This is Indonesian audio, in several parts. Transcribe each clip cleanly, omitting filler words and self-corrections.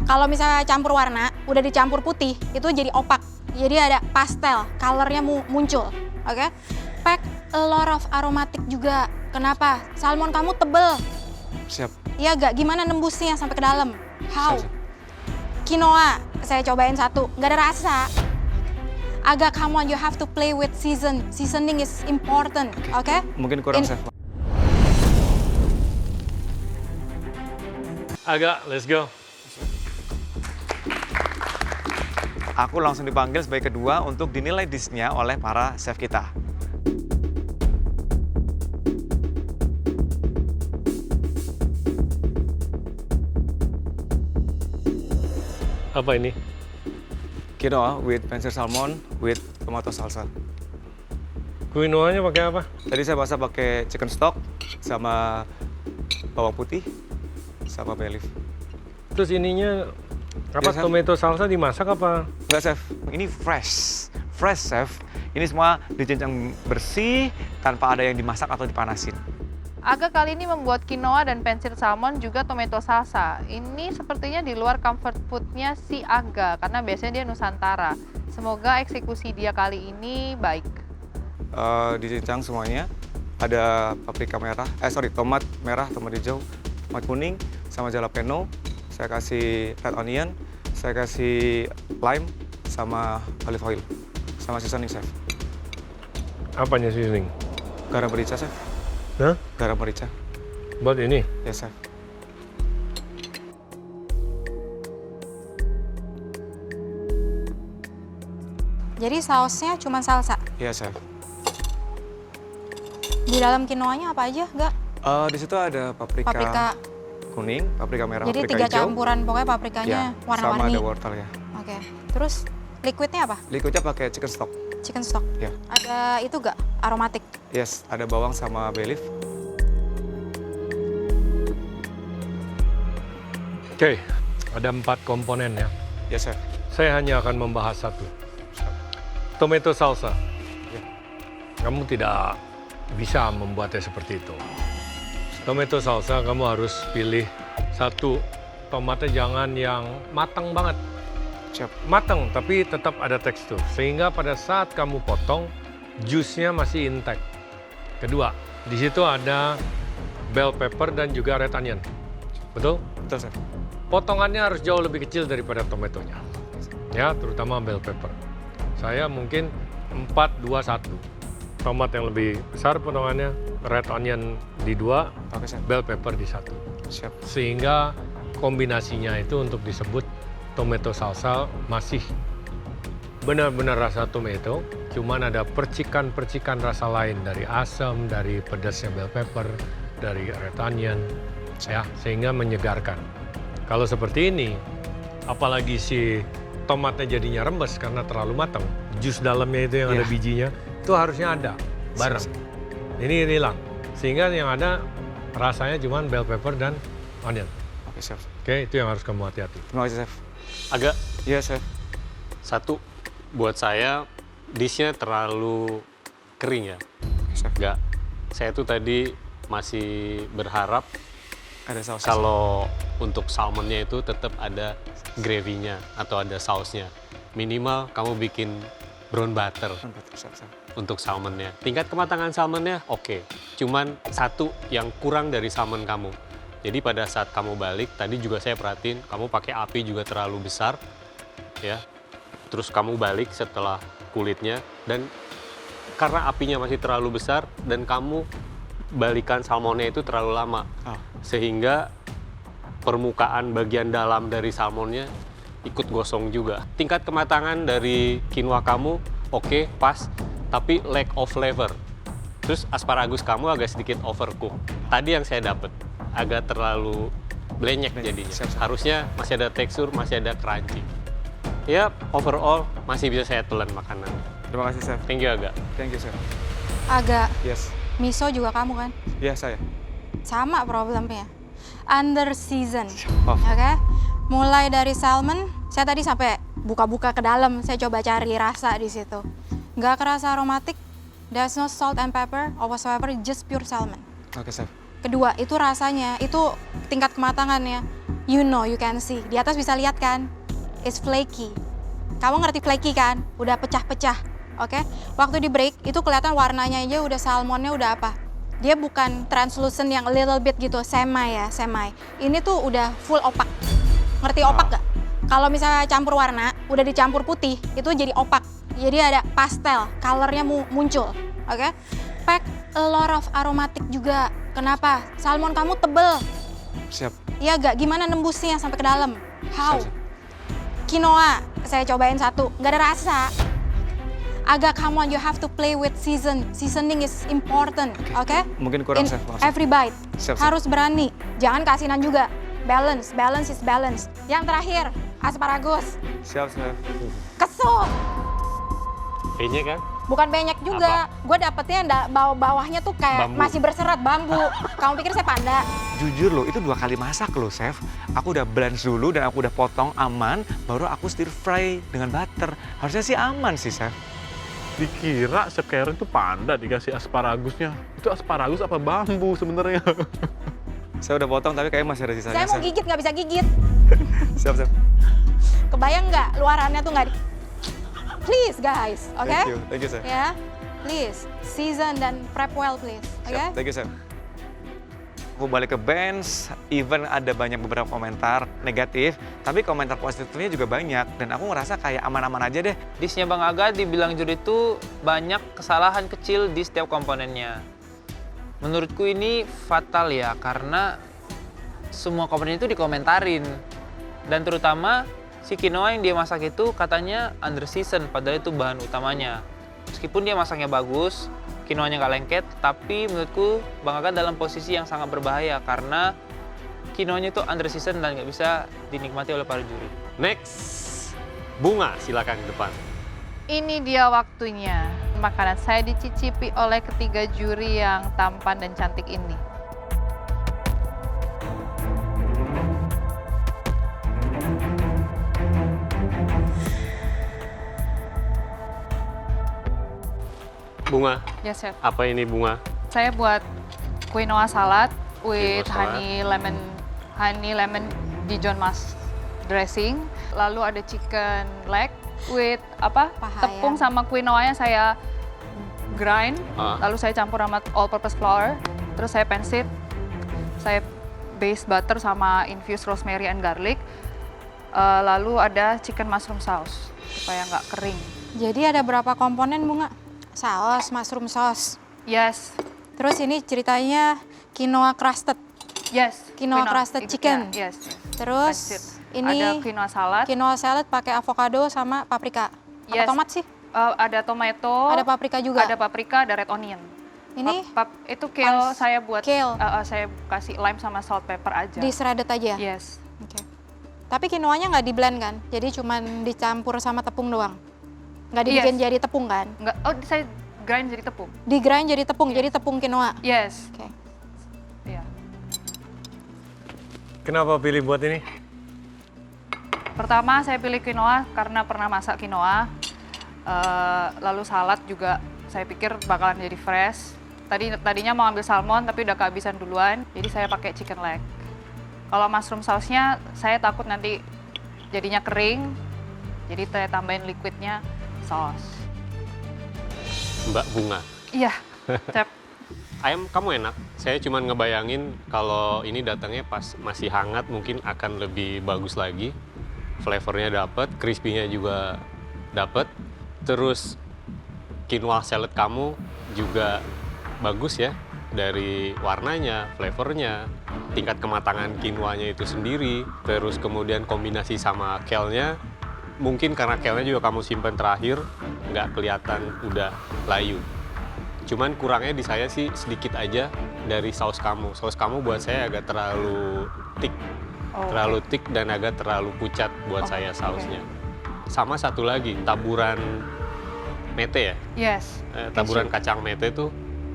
Kalau misalnya campur warna, udah dicampur putih, itu jadi opak. Jadi ada pastel, colornya muncul. Oke? Pack a lot of aromatic juga. Kenapa? Salmon kamu tebel. Siap. Iya gak? Gimana nembusnya sampai ke dalam? How? Siap. Quinoa, saya cobain satu. Gak ada rasa. Agak, come on, you have to play with seasoning is important, oke? Mungkin kurang, Chef. Agak, let's go. Aku langsung dipanggil sebagai kedua untuk dinilai dish-nya oleh para chef kita. Apa ini? Quinoa with pancit salmon with tomato salsa. Quinoanya pakai apa? Tadi saya masak pakai chicken stock sama bawang putih sama bay leaf. Terus ininya apa? Biasa. Tomato salsa dimasak apa? Enggak, Chef. Ini fresh. Fresh, Chef. Ini semua dicincang bersih tanpa ada yang dimasak atau dipanasin. Aga kali ini membuat quinoa dan pancit salmon juga tomato salsa. Ini sepertinya di luar comfort food-nya si Aga, karena biasanya dia Nusantara. Semoga eksekusi dia kali ini baik. Dicincang semuanya. Ada paprika merah, tomat merah, tomat hijau, tomat kuning, sama jalapeno. Saya kasih red onion, saya kasih lime, sama olive oil. Sama seasoning, Chef. Apanya seasoning? Garam merica, Chef. Hah? Garam merica. Buat ini? Yes, Chef. Jadi sausnya cuma salsa. Yes, Chef. Di dalam quinoanya apa aja, Gak? Di situ ada paprika kuning, paprika merah, Jadi paprika 3 hijau. campuran, pokoknya paprikanya Ya, warna-warni. sama ada wortel ya. Oke. Terus liquidnya apa? Liquidnya pakai chicken stock. Chicken stock. Ya. Ada itu gak? Aromatik. Yes, ada bawang sama bay leaf. Oke, ada 4 komponen ya. Yes, Chef. Saya hanya akan membahas satu. Tomato salsa. Ya. Kamu tidak bisa membuatnya seperti itu. Tomato salsa kamu harus pilih satu, tomatnya jangan yang matang banget. Siap. Matang tapi tetap ada tekstur. Sehingga pada saat kamu potong, jusnya masih intact. Kedua, di situ ada bell pepper dan juga red onion. Betul? Betul, Chef. Potongannya harus jauh lebih kecil daripada tomatonya. Ya, terutama bell pepper. Saya mungkin 4-2-1. Tomat yang lebih besar potongannya, red onion di 2, Oke, Chef. bell pepper di 1. Siap. Sehingga kombinasinya itu untuk disebut tomato salsa masih benar-benar rasa tomato, cuman ada percikan-percikan rasa lain dari asam, dari pedasnya bell pepper, dari red onion, ya, sehingga menyegarkan. Kalau seperti ini, apalagi si tomatnya jadinya rembes karena terlalu matang, jus dalamnya itu yang ada bijinya, itu harusnya ada bareng. Ini hilang, sehingga yang ada rasanya cuman bell pepper dan onion. Oke, Chef. Oke, itu yang harus kamu hati-hati. Terima kasih, Chef. Agak Iya, Chef. satu buat saya dishnya terlalu kering ya. Chef. Enggak. Saya tuh tadi masih berharap Ada saus. kalau untuk salmonnya itu tetap ada gravy-nya atau ada sausnya. Minimal kamu bikin brown butter Chef. untuk salmonnya. Tingkat kematangan salmonnya oke. Cuman satu yang kurang dari salmon kamu. Jadi pada saat kamu balik, tadi juga saya perhatiin kamu pakai api juga terlalu besar, ya. Terus kamu balik setelah kulitnya, dan karena apinya masih terlalu besar dan kamu balikan salmonnya itu terlalu lama, sehingga permukaan bagian dalam dari salmonnya ikut gosong juga. Tingkat kematangan dari quinoa kamu oke, pas, tapi lack of flavor. Terus asparagus kamu agak sedikit overcook. Tadi yang saya dapat agak terlalu blenyek jadinya. Harusnya masih ada tekstur, masih ada crunchy. Ya, overall masih bisa saya telan makanan. Terima kasih, Chef. Thank you Aga. Thank you, Chef. Agak. Yes. Miso juga kamu kan? Iya, saya. Sama problemnya. Under season. Oh. Oke? Mulai dari salmon, saya tadi sampai buka-buka ke dalam, saya coba cari rasa di situ. Nggak kerasa aromatik, there's no salt and pepper or whatsoever, just pure salmon. Oke, Chef. Kedua, itu rasanya, itu tingkat kematangannya. You know, you can see. Di atas bisa lihat kan? It's flaky. Kamu ngerti flaky kan? Udah pecah-pecah, oke? Waktu di break, itu kelihatan warnanya aja udah salmonnya udah apa? Dia bukan translucent yang little bit gitu, semi ya, semi. Ini tuh udah full opak. Ngerti opak gak? Kalau misalnya campur warna, udah dicampur putih, itu jadi opak. Jadi ada pastel, colornya muncul, oke? Pack a lot of aromatic juga. Kenapa? Salmon kamu tebel. Siap. Iya gak? Gimana nembusnya sampai ke dalam? How? Siap. Quinoa, saya cobain satu, nggak ada rasa. Agak, come on, you have to play with seasoning is important, oke? Mungkin kurang, In Chef. Maaf, Chef. every bite, Siap, siap. harus berani, jangan keasinan juga. Balance is balance. Yang terakhir, asparagus, Siap, Chef. kesel, Kayaknya kan? bukan banyak juga. Gue dapetnya bawahnya tuh kayak Bambu. masih berserat bambu. Kamu pikir saya panda? Jujur loh, itu 2 kali masak loh, Chef. Aku udah blend dulu dan aku udah potong aman, baru aku stir fry dengan butter. Harusnya sih aman sih, Chef. Dikira Chef Karen itu panda dikasih asparagusnya. Itu asparagus apa bambu sebenarnya? Saya udah potong tapi kayaknya masih ada sisanya. Saya mau Chef. gigit nggak bisa gigit. Siap, Chef. Kebayang nggak luarannya tuh nggak di... Please guys, oke? Thank you, Chef. Ya, please season dan prep well please, oke? Siap. Thank you, Chef. Aku balik ke bench, even ada banyak beberapa komentar negatif, tapi komentar positifnya juga banyak. Dan aku ngerasa kayak aman-aman aja deh. Dishnya Bang Aga dibilang juri itu banyak kesalahan kecil di setiap komponennya. Menurutku ini fatal ya, karena semua komponen itu dikomentarin. Dan terutama si quinoa yang dia masak itu katanya under season, padahal itu bahan utamanya. Meskipun dia masaknya bagus, quinoanya nggak lengket, tapi menurutku Bang Aga dalam posisi yang sangat berbahaya karena quinoanya itu under season dan nggak bisa dinikmati oleh para juri. Next, Bunga, silakan ke depan. Ini dia waktunya. Makanan saya dicicipi oleh ketiga juri yang tampan dan cantik ini. Bunga, Ya, Chef. apa ini Bunga? Saya buat quinoa salad with Quinoa salad. honey lemon Dijon mas dressing. Lalu ada chicken leg with Paha tepung ayam. sama quinoa-nya saya grind. Ah. Lalu saya campur sama all purpose flour. Terus saya pan-seared. Saya base butter sama infused rosemary and garlic. Lalu ada chicken mushroom sauce supaya nggak kering. Jadi ada berapa komponen Bunga? Saus, mushroom sauce. Yes, Terus ini ceritanya quinoa crusted. yes. Quinoa crusted itu, chicken. ya, yes. Terus Pan-seared. ini ada quinoa salad. quinoa salad pakai avocado sama paprika. Apa Yes. tomat sih? Ada tomato. Ada paprika juga. Ada paprika, ada red onion. Ini Itu kale pas- saya buat. kale. Saya kasih lime sama salt pepper aja. di shredded aja. Yes. Oke. Tapi quinoanya nggak di blend kan? Jadi cuman dicampur sama tepung doang. Nggak dibikin Yes. jadi tepung kan? Enggak. Oh, saya grind jadi tepung. Di grind jadi tepung, jadi tepung quinoa. Yes. Oke. Iya. Kenapa pilih buat ini? Pertama saya pilih quinoa karena pernah masak quinoa. Lalu salad juga saya pikir bakalan jadi fresh. Tadinya mau ambil salmon tapi udah kehabisan duluan, jadi saya pakai chicken leg. Kalau mushroom sauce-nya saya takut nanti jadinya kering, jadi saya tambahin liquidnya sauce. Mbak Bunga. Iya, Chef. Ayam kamu enak. Saya cuma ngebayangin kalau ini datangnya pas masih hangat mungkin akan lebih bagus lagi. Flavornya dapet, crispy-nya juga dapet. Terus quinoa salad kamu juga bagus ya. Dari warnanya, flavornya, tingkat kematangan quinoanya itu sendiri. Terus kemudian kombinasi sama kale-nya. Mungkin karena kale-nya juga kamu simpen terakhir, nggak kelihatan udah layu. Cuman kurangnya di saya sih sedikit aja dari saus kamu. Saus kamu buat saya agak terlalu thick. Oh, Terlalu thick dan agak terlalu pucat buat saya sausnya. Sama satu lagi, taburan mete ya. Yes. Taburan kacang mete tuh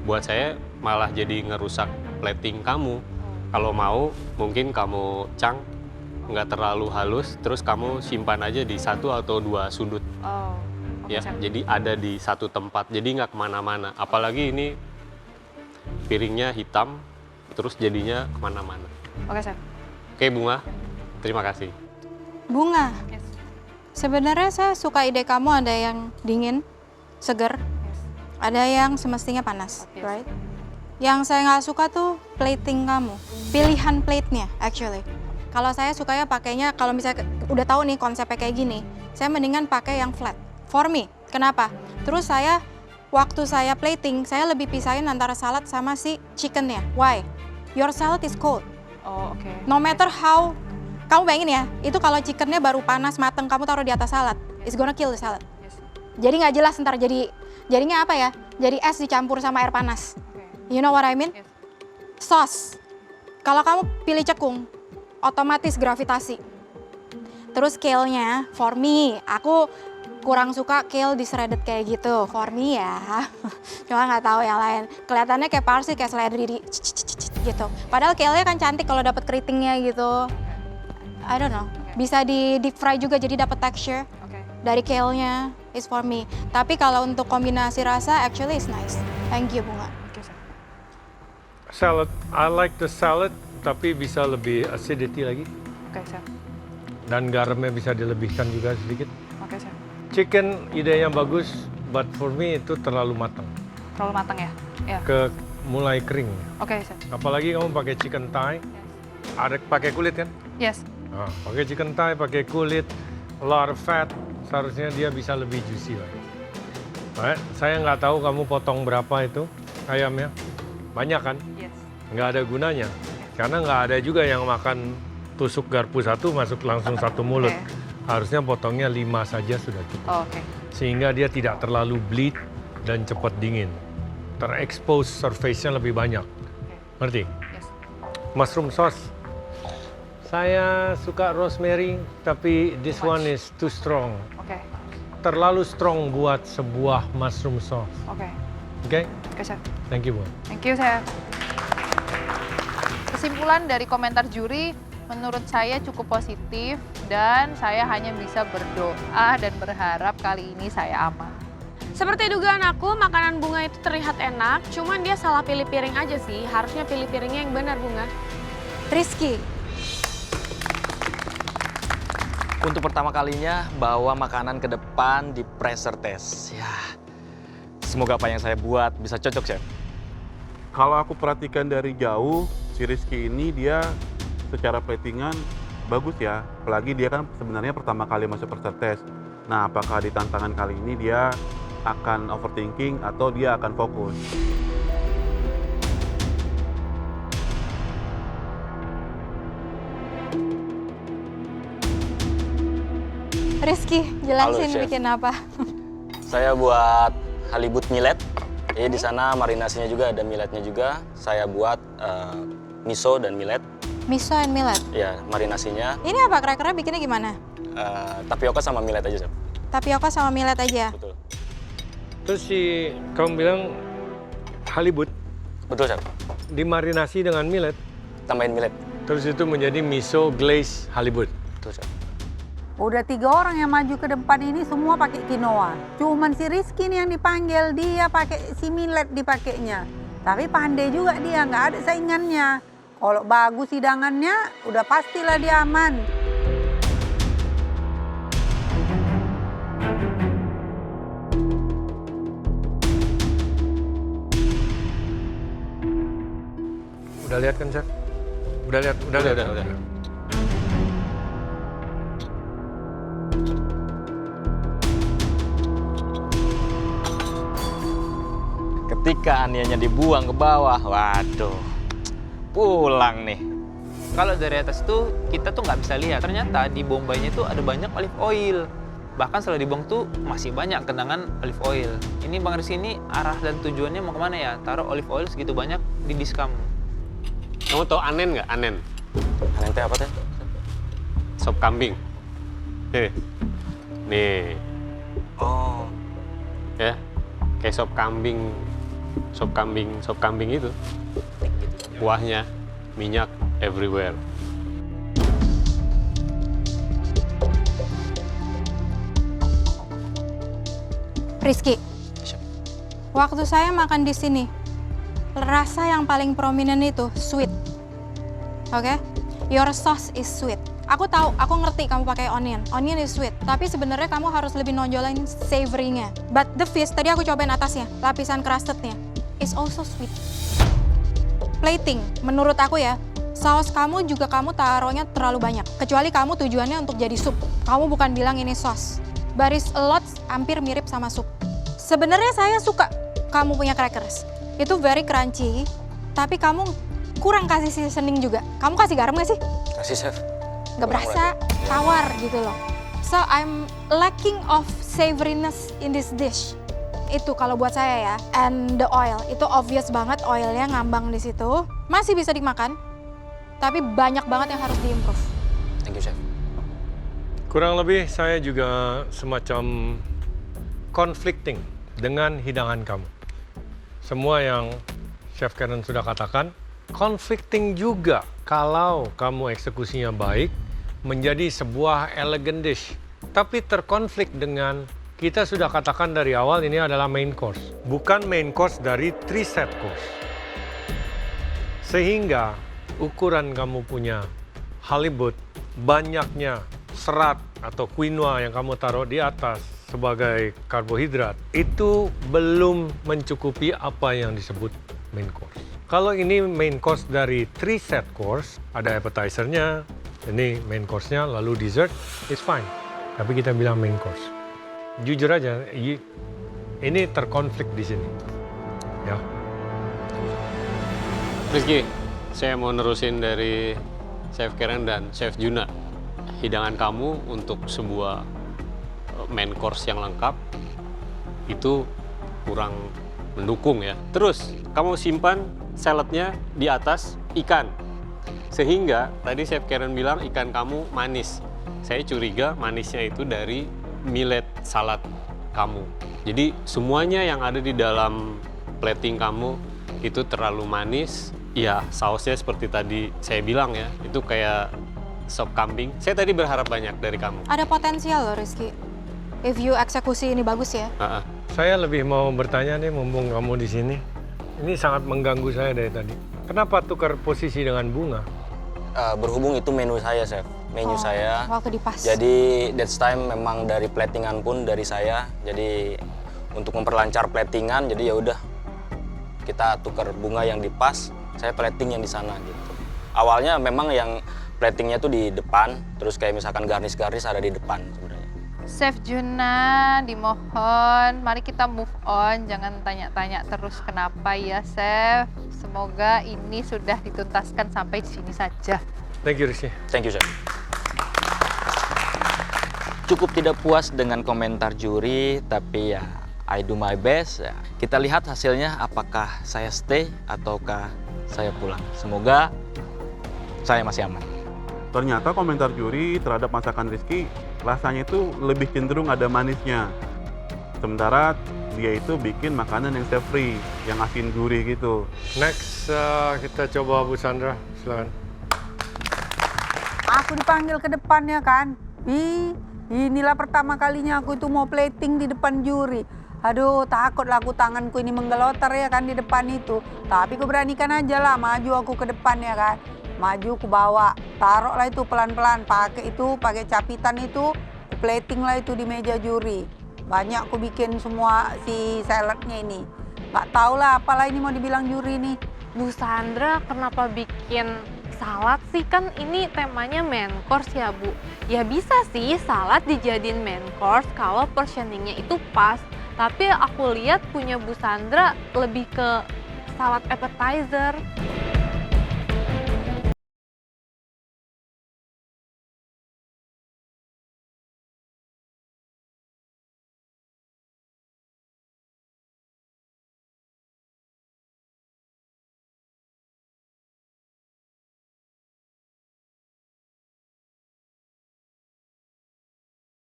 buat saya malah jadi ngerusak plating kamu. Kalau mau mungkin kamu cang nggak terlalu halus, terus kamu simpan aja di 1 atau 2 sudut. Oh. Oke, Ya, Chef. jadi ada di satu tempat, jadi nggak kemana-mana. Apalagi ini piringnya hitam, terus jadinya kemana-mana. Oke, Chef. Oke Bunga, Terima kasih. Bunga, Yes. sebenarnya saya suka ide kamu ada yang dingin, seger, Yes. ada yang semestinya panas, Yes. right? Yang saya nggak suka tuh plating kamu, pilihan plate-nya actually. Kalau saya sukanya pakainya, kalau misalnya udah tahu nih konsepnya kayak gini, saya mendingan pakai yang flat. For me, kenapa? Terus waktu saya plating, saya lebih pisahin antara salad sama si chickennya. Why? Your salad is cold. Oh, oke. No matter how, kamu bayangin ya, itu kalau chickennya baru panas mateng, kamu taruh di atas salad, it's gonna kill the salad. Yes. Jadi nggak jelas ntar jadinya apa ya? Jadi es dicampur sama air panas. Oke. You know what I mean? Yes. Sauce. Kalau kamu pilih cekung, otomatis gravitasi. Terus kale-nya, for me, aku kurang suka kale di shredded kayak gitu. For me ya, cuma nggak tahu yang lain. Kelihatannya kayak parsley, kayak seledri di gitu. Padahal kale-nya kan cantik kalau dapat keritingnya gitu. I don't know. Bisa di deep fry juga jadi dapat texture Oke. dari kale-nya. Is for me. Tapi kalau untuk kombinasi rasa, actually is nice. Thank you, Bunga. Oke, Chef. Salad, I like the salad, tapi bisa lebih acidity lagi. Oke, Chef. Dan garamnya bisa dilebihkan juga sedikit. Oke, Chef. Chicken idenya bagus, but for me itu terlalu matang. Terlalu matang ya? Ya. Mulai kering. Oke, Chef. Apalagi kamu pakai chicken thigh, ada pakai kulit kan? Yes. Nah, pakai chicken thigh, pakai kulit, a lot of fat, seharusnya dia bisa lebih juicy lagi. Right? Saya nggak tahu kamu potong berapa itu ayamnya. Banyak kan? Yes. Nggak ada gunanya. Karena nggak ada juga yang makan tusuk garpu satu masuk langsung satu mulut. Oke. Harusnya potongnya 5 saja sudah cukup. Oh, oke. Sehingga dia tidak terlalu bleed dan cepat dingin. Terekspos surface-nya lebih banyak. Ngerti? Yes. Mushroom sauce. Saya suka rosemary, tapi this one is too strong. Oke. Terlalu strong buat sebuah mushroom sauce. Oke. Oke? Oke, Chef. Thank you, Bu. Thank you, Chef. Kesimpulan dari komentar juri, menurut saya cukup positif dan saya hanya bisa berdoa dan berharap kali ini saya aman. Seperti dugaan aku, makanan Bunga itu terlihat enak, cuman dia salah pilih piring aja sih. Harusnya pilih piringnya yang benar, Bunga. Rizky, Untuk pertama kalinya bawa makanan ke depan di pressure test. Ya, semoga apa yang saya buat bisa cocok, Chef. Kalau aku perhatikan dari jauh, si Rizky ini dia secara platingan bagus ya. Apalagi dia kan sebenarnya pertama kali masuk pressure test. Nah, apakah di tantangan kali ini dia akan overthinking atau dia akan fokus? Rizky, Halo, jelasin Chef. bikin apa? Saya buat halibut millet. Jadi di sana marinasinya juga ada milletnya juga. Saya buat miso dan millet. Miso and millet. Ya, marinasinya Ini apa, cracker-nya bikinnya gimana? tapioka sama millet aja, Chef. Tapioka sama millet aja. Betul. Terus kamu bilang halibut Betul, Chef. dimarinasi dengan millet, Tambahin millet. terus itu menjadi miso glaze halibut. Betul, Chef. Udah 3 orang yang maju ke depan ini semua pakai quinoa. Cuman si Rizky nih yang dipanggil, dia pakai si millet dipakainya. Tapi pandai juga dia, nggak ada saingannya. Kalau bagus hidangannya, udah pastilah dia aman. Udah lihat kan, Chef? Udah lihat. Udah. Ketika aniannya dibuang ke bawah, waduh, pulang nih. Kalau dari atas tuh kita tuh nggak bisa lihat. Ternyata di bombaynya tuh ada banyak olive oil. Bahkan setelah dibuang tuh masih banyak kenangan olive oil. Ini Bang Rizky ini arah dan tujuannya mau kemana ya? Taruh olive oil segitu banyak di dish kamu. Kamu tahu anen nggak? Anen. Anen teh apa teh? Sop kambing. Nih, Oh, ya. Kayak sop kambing itu. Kuahnya, minyak everywhere. Rizky, Chef. waktu saya makan di sini, rasa yang paling prominent itu sweet. Oke? Your sauce is sweet. Aku tahu, aku ngerti kamu pakai onion. Onion is sweet, tapi sebenarnya kamu harus lebih nonjolin savory-nya. But the fish, tadi aku cobain atasnya, lapisan crusted-nya, is also sweet. Plating, menurut aku ya, saus kamu juga kamu taruhnya terlalu banyak. Kecuali kamu tujuannya untuk jadi sup. Kamu bukan bilang ini sauce. But it's a lot, hampir mirip sama sup. Sebenarnya saya suka kamu punya crackers. Itu very crunchy, tapi kamu kurang kasih seasoning juga. Kamu kasih garam nggak sih? Kasih, Chef. Nggak berasa, tawar gitu loh. So I'm lacking of savoriness in this dish. Itu kalau buat saya ya. And the oil, itu obvious banget oilnya ngambang di situ. Masih bisa dimakan, tapi banyak banget yang harus diimprove. Thank you, Chef. Kurang lebih saya juga semacam conflicting dengan hidangan kamu. Semua yang Chef Karen sudah katakan, conflicting juga kalau kamu eksekusinya baik, menjadi sebuah elegant dish. Tapi terkonflik dengan, kita sudah katakan dari awal ini adalah main course. Bukan main course dari 3 set course. Sehingga ukuran kamu punya halibut, banyaknya serat atau quinoa yang kamu taruh di atas sebagai karbohidrat, itu belum mencukupi apa yang disebut main course. Kalau ini main course dari 3 set course, ada appetizer-nya, ini main course-nya, lalu dessert, it's fine. Tapi kita bilang main course. Jujur aja, ini terkonflik di sini. Ya. Rizky, saya mau nerusin dari Chef Karen dan Chef Juna. Hidangan kamu untuk sebuah main course yang lengkap, itu kurang mendukung ya. Terus, kamu simpan saladnya di atas ikan. Sehingga tadi Chef Karen bilang ikan kamu manis. Saya curiga manisnya itu dari millet salad kamu. Jadi semuanya yang ada di dalam plating kamu itu terlalu manis. Ya sausnya seperti tadi saya bilang ya, itu kayak sop kambing. Saya tadi berharap banyak dari kamu. Ada potensial loh Rizky. If you eksekusi ini bagus ya. Saya lebih mau bertanya nih, mumpung kamu di sini. Ini sangat mengganggu saya dari tadi. Kenapa tukar posisi dengan bunga? Berhubung itu menu saya, Chef. Menu saya. Waktu dipas. Jadi that's time memang dari platingan pun dari saya. Jadi untuk memperlancar platingan, jadi ya udah kita tukar bunga yang di pas, saya plating yang di sana gitu. Awalnya memang yang platingnya tuh di depan, terus kayak misalkan garnish-garnish ada di depan sebenarnya. Chef Juna, dimohon, mari kita move on, jangan tanya-tanya terus kenapa ya Chef. Semoga ini sudah dituntaskan sampai di sini saja. Thank you, Rizky. Thank you, Chef. Cukup tidak puas dengan komentar juri, tapi ya I do my best. Ya. Kita lihat hasilnya apakah saya stay ataukah saya pulang. Semoga saya masih aman. Ternyata komentar juri terhadap masakan Rizky rasanya itu lebih cenderung ada manisnya. Sementara dia itu bikin makanan yang savory, yang asin gurih gitu. Next, kita coba Bu Sandra, silakan. Aku dipanggil ke depannya kan. Inilah pertama kalinya aku itu mau plating di depan juri. Aduh, takutlah aku, tanganku ini menggelotar ya kan di depan itu. Tapi aku beranikan aja lah, maju aku ke depan ya kan. Maju ku bawa, taruhlah itu pelan-pelan, pakai capitan itu, ku plating lah itu di meja juri. Banyak aku bikin semua si saladnya ini. Gak tau lah apalah ini mau dibilang juri nih. Bu Sandra, kenapa bikin salad sih? Kan ini temanya main course ya Bu. Ya bisa sih salad dijadiin main course kalau portioningnya itu pas. Tapi aku lihat punya Bu Sandra lebih ke salad appetizer.